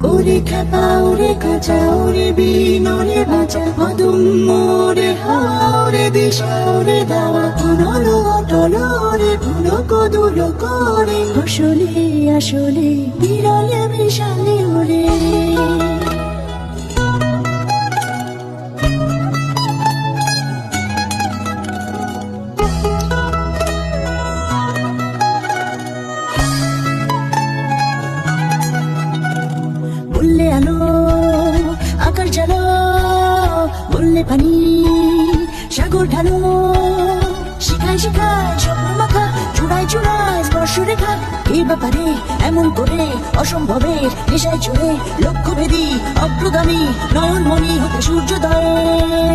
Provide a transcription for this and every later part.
ওরে খেপা ওরে কাঁচা ওরে বিন ওরে বাঁচা অদম মোরে হাওরে দিশা ওরে দাওয়া অনলো অটল ওরে ভুলো কদুলো করে আসলে আসলে বিরলে বিশালে ওরে বললে আলো আকাশ জ্বালো বললে পানি সাগর ঢালো শিখায় শিখায় স্বপ্ন মাখা চূড়ায় চূড়ায় স্পর্শ রেখা এ ব্যাপারে এমন করে অসম্ভবের নেশায় চড়ে লক্ষ্যভেদী অগ্রগামী নয়নমণি হতে সূর্যোদয়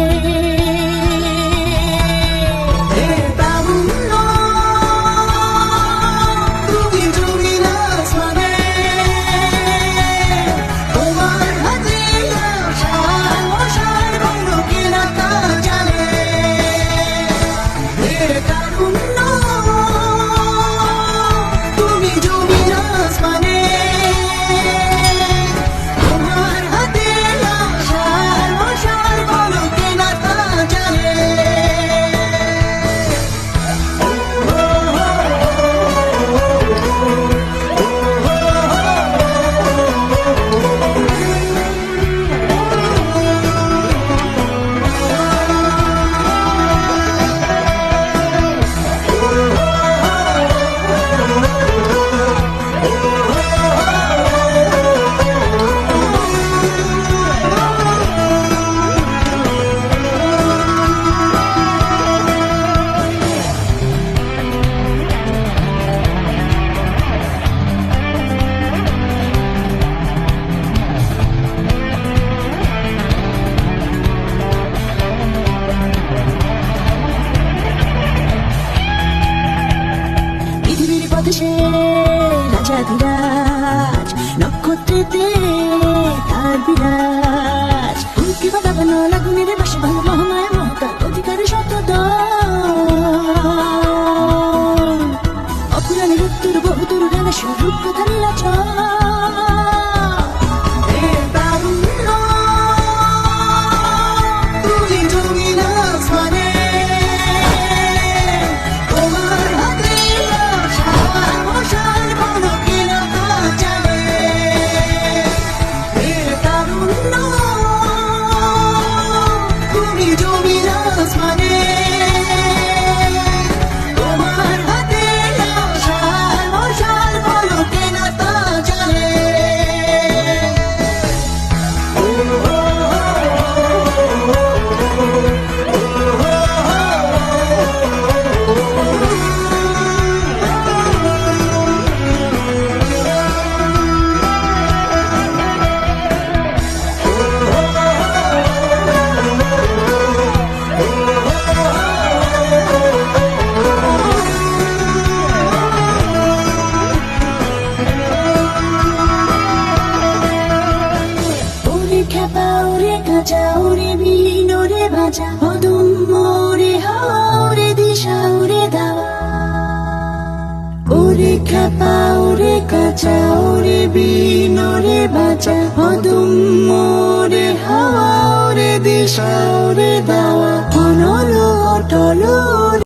সে রাজাধিরাজ নক্ষত্রেতে তার বিরাজ উল্কি বাগানো লাগুনের বাসে ভালো মহামায় মহতার অধিকারে শতদ অপুরাণে রুত্তুর বহুতর গানে স্বরূপ কথা নীলাচল ওরে বিন ওরে বাজা অদম মোরে হাওরে দিশা ওরে দাওয়া ওরে খেপা ওরে কাঁচা ওরে বিন ওরে বাজা অদম মোরে হাওরে দিশা ওরে দাওয়া অনলো অটল